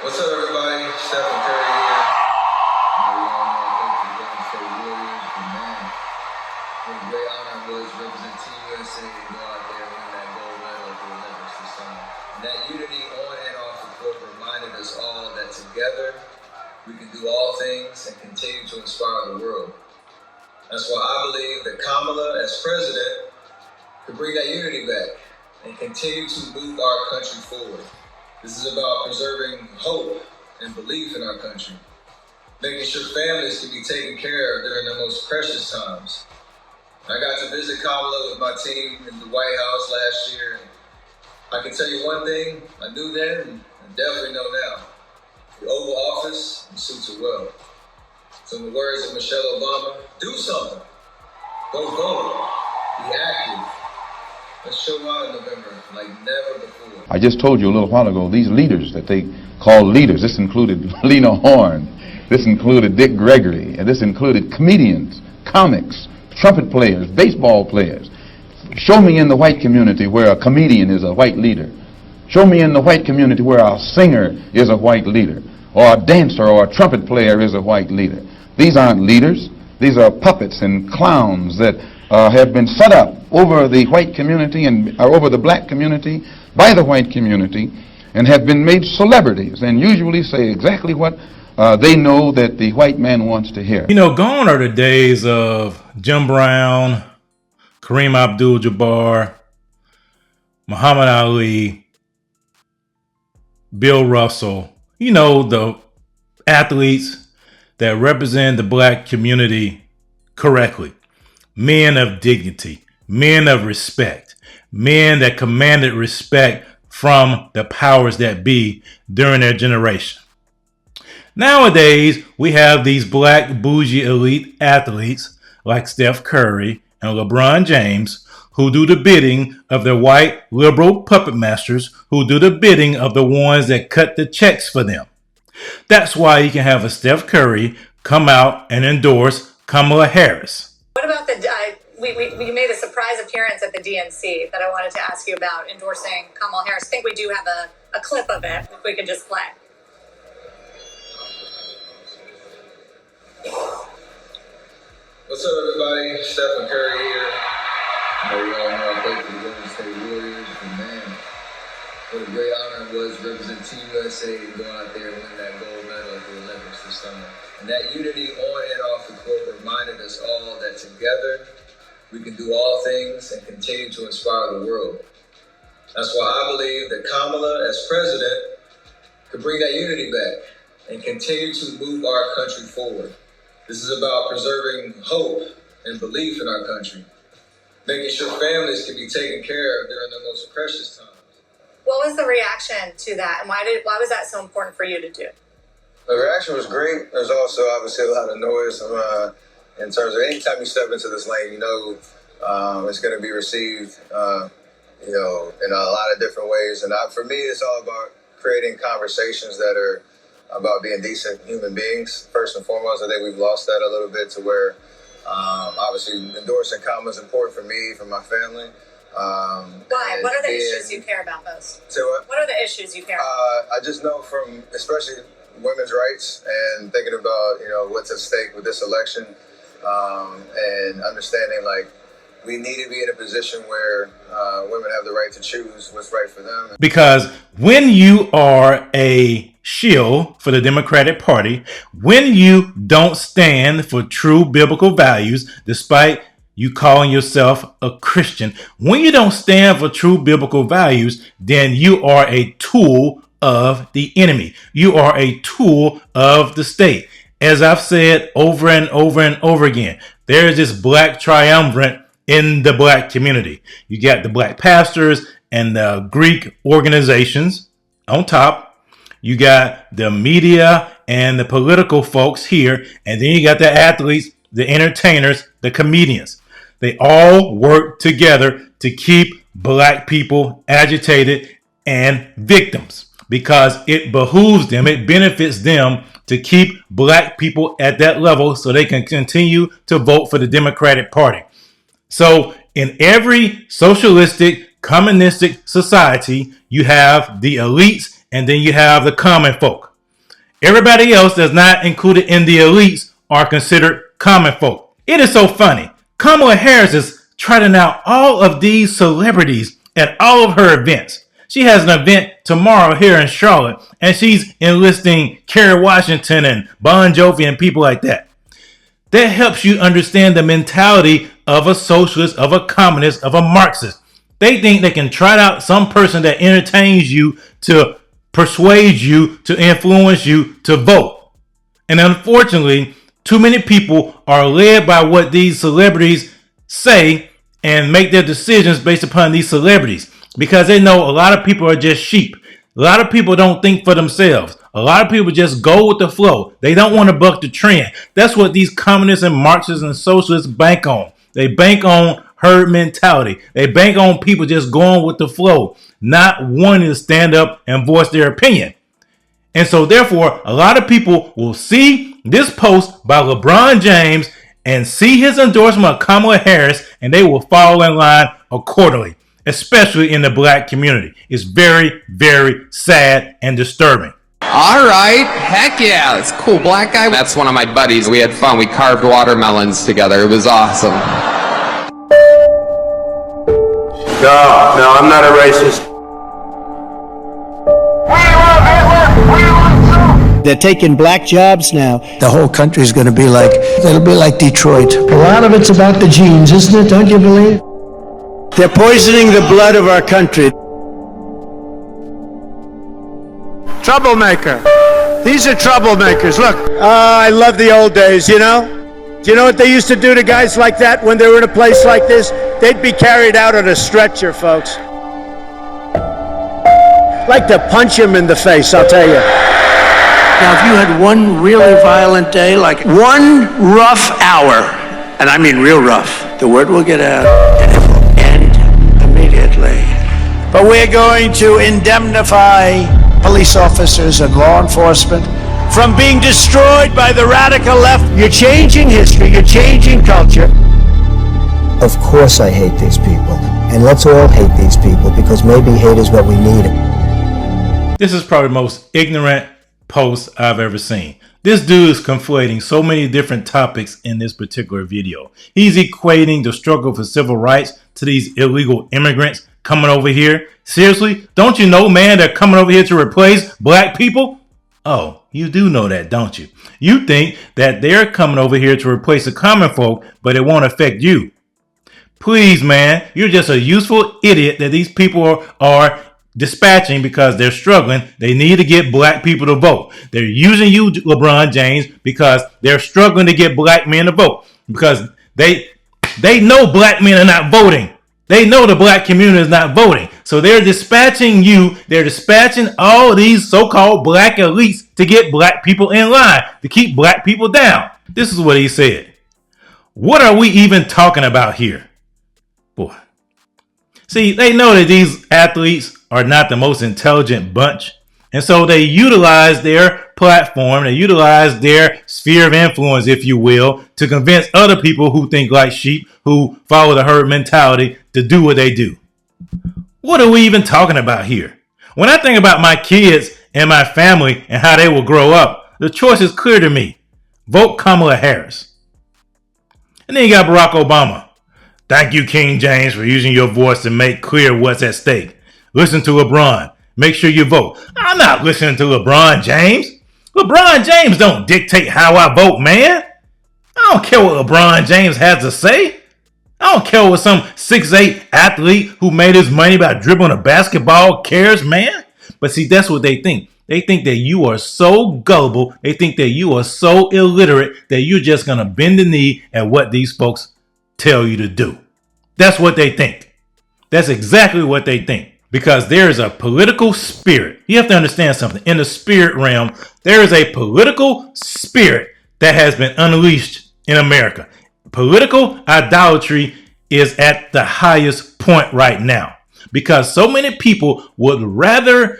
What's up, everybody? Steph Curry here. We all know Golden State Warriors, but man, what a great honor it was to represent Team USA and go out there and win that gold medal at the Olympics this summer. And that unity on and off the court reminded us all that together we can do all things and continue to inspire the world. That's why I believe that Kamala, as president, could bring that unity back and continue to move our country forward. This is about preserving hope and belief in our country, making sure families can be taken care of during their most precious times. I got to visit Kamala with my team in the White House last year. I can tell you one thing, I knew then and I definitely know now. The Oval Office suits her well. So in the words of Michelle Obama, do something. Go vote. Be active. Let's show out in November like never before. I just told you a little while ago, these leaders that they call leaders, this included Lena Horne, this included Dick Gregory, and this included comedians, comics, trumpet players, baseball players. Show me in the white community where a comedian is a white leader. Show me in the white community where a singer is a white leader, or a dancer or a trumpet player is a white leader. These aren't leaders. These are puppets and clowns that have been set up over the white community and over the black community by the white community and have been made celebrities and usually say exactly what they know that the white man wants to hear. You know, gone are the days of Jim Brown, Kareem Abdul-Jabbar, Muhammad Ali, Bill Russell. You know, the athletes that represent the black community correctly. Men of dignity, men of respect, men that commanded respect from the powers that be during their generation. Nowadays, we have these black bougie elite athletes like Steph Curry and LeBron James who do the bidding of the white liberal puppet masters who do the bidding of the ones that cut the checks for them. That's why you can have a Steph Curry come out and endorse Kamala Harris. What about we made a surprise appearance at the DNC that I wanted to ask you about, endorsing Kamala Harris. I think we do have a clip of it, if we could just play. What's up, everybody? Steph Curry here. We all know I played for the Golden State Warriors, but man, what a great honor it was to represent Team USA and go out there and win that gold medal at the Olympics this summer. And that unity on and off the court reminded us all that together we can do all things and continue to inspire the world. That's why I believe that Kamala, as president, could bring that unity back and continue to move our country forward. This is about preserving hope and belief in our country, making sure families can be taken care of during their most precious times. What was the reaction to that, and why was that so important for you to do? The reaction was great. There's also obviously a lot of noise in terms of anytime you step into this lane, you know it's going to be received, in a lot of different ways. And for me, it's all about creating conversations that are about being decent human beings, first and foremost. I think we've lost that a little bit to where, obviously, endorsing Kamala is important for me, for my family. Why? What are the issues you care about most? Say what? What are the issues you care about? I just know from, especially women's rights and thinking about, what's at stake with this election, and understanding, like, we need to be in a position where women have the right to choose what's right for them. Because when you are a shill for the Democratic Party, when you don't stand for true biblical values, despite you calling yourself a Christian, when you don't stand for true biblical values, then you are a tool of the enemy. You are a tool of the state. As I've said over and over and over again, there is this black triumvirate in the black community. You got the black pastors and the Greek organizations on top. You got the media and the political folks here. And then you got the athletes, the entertainers, the comedians. They all work together to keep black people agitated and victims because it behooves them, it benefits them to keep black people at that level so they can continue to vote for the Democratic Party. So in every socialistic, communistic society, you have the elites and then you have the common folk. Everybody else that's not included in the elites are considered common folk. It is so funny. Kamala Harris is trotting out all of these celebrities at all of her events. She has an event tomorrow here in Charlotte, and she's enlisting Kerry Washington and Bon Jovi and people like that. That helps you understand the mentality of a socialist, of a communist, of a Marxist. They think they can trot out some person that entertains you to persuade you, to influence you to vote. And unfortunately, too many people are led by what these celebrities say and make their decisions based upon these celebrities, because they know a lot of people are just sheep. A lot of people don't think for themselves. A lot of people just go with the flow. They don't want to buck the trend. That's what these communists and Marxists and socialists bank on. They bank on herd mentality. They bank on people just going with the flow, not wanting to stand up and voice their opinion. And so therefore, a lot of people will see this post by LeBron James and see his endorsement of Kamala Harris, and they will fall in line accordingly, especially in the black community. It's very, very sad and disturbing. All right, heck yeah, it's cool. Black guy. That's one of my buddies. We had fun. We carved watermelons together. It was awesome. No, I'm not a racist. They're taking black jobs now. The whole country's going to be like, it'll be like Detroit. A lot of it's about the genes, isn't it? Don't you believe? They're poisoning the blood of our country. Troublemaker. These are troublemakers. Look. I love the old days, you know? Do you know what they used to do to guys like that when they were in a place like this? They'd be carried out on a stretcher, folks. Like to punch him in the face, I'll tell you. Now, if you had one really violent day, like one rough hour, and I mean real rough, the word will get out and it will end immediately. But we're going to indemnify police officers and law enforcement from being destroyed by the radical left. You're changing history, you're changing culture. Of course I hate these people. And let's all hate these people, because maybe hate is what we need. This is probably the most ignorant post I've ever seen. This dude is conflating so many different topics in this particular video. He's equating the struggle for civil rights to these illegal immigrants coming over here. Seriously? Don't you know, man, they're coming over here to replace black people? Oh, you do know that, don't you? You think that they're coming over here to replace the common folk, but it won't affect you. Please, man, you're just a useful idiot that these people are dispatching because they're struggling. They need to get black people to vote. They're using you, LeBron James, because they're struggling to get black men to vote, because they know black men are not voting. They know the black community is not voting. So they're dispatching you. They're dispatching all these so-called black elites to get black people in line, to keep black people down. This is what he said. What are we even talking about here? Boy. See, they know that these athletes are not the most intelligent bunch. And so they utilize their platform, they utilize their sphere of influence, if you will, to convince other people who think like sheep, who follow the herd mentality, to do what they do. What are we even talking about here? When I think about my kids and my family and how they will grow up, the choice is clear to me. Vote Kamala Harris. And then you got Barack Obama. Thank you, King James, for using your voice to make clear what's at stake. Listen to LeBron. Make sure you vote. I'm not listening to LeBron James. LeBron James don't dictate how I vote, man. I don't care what LeBron James has to say. I don't care what some 6'8" athlete who made his money by dribbling a basketball cares, man. But see, that's what they think. They think that you are so gullible. They think that you are so illiterate that you're just going to bend the knee at what these folks tell you to do. That's what they think. That's exactly what they think. Because there is a political spirit. You have to understand something. In the spirit realm, there is a political spirit that has been unleashed in America. Political idolatry is at the highest point right now. Because so many people would rather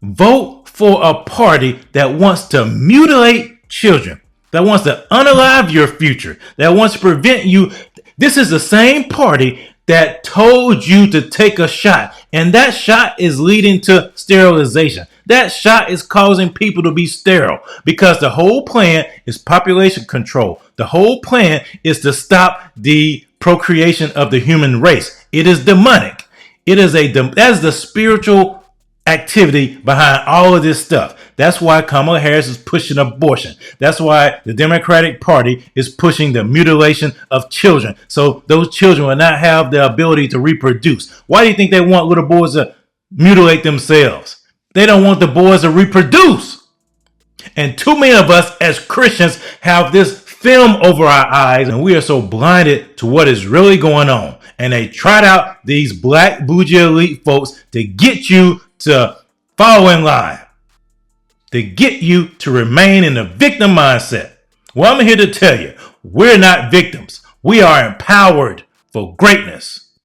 vote for a party that wants to mutilate children, that wants to unalive your future, that wants to prevent you. This is the same party that told you to take a shot, and that shot is leading to sterilization. That shot is causing people to be sterile because the whole plan is population control. The whole plan is to stop the procreation of the human race. It is demonic. That's the spiritual activity behind all of this stuff. That's why Kamala Harris is pushing abortion. That's why the Democratic Party is pushing the mutilation of children. So those children will not have the ability to reproduce. Why do you think they want little boys to mutilate themselves? They don't want the boys to reproduce. And too many of us as Christians have this film over our eyes, and we are so blinded to what is really going on. And they trot out these Black Bougie Elite folks to get you to follow in line, to get you to remain in the victim mindset. Well, I'm here to tell you, we're not victims. We are empowered for greatness.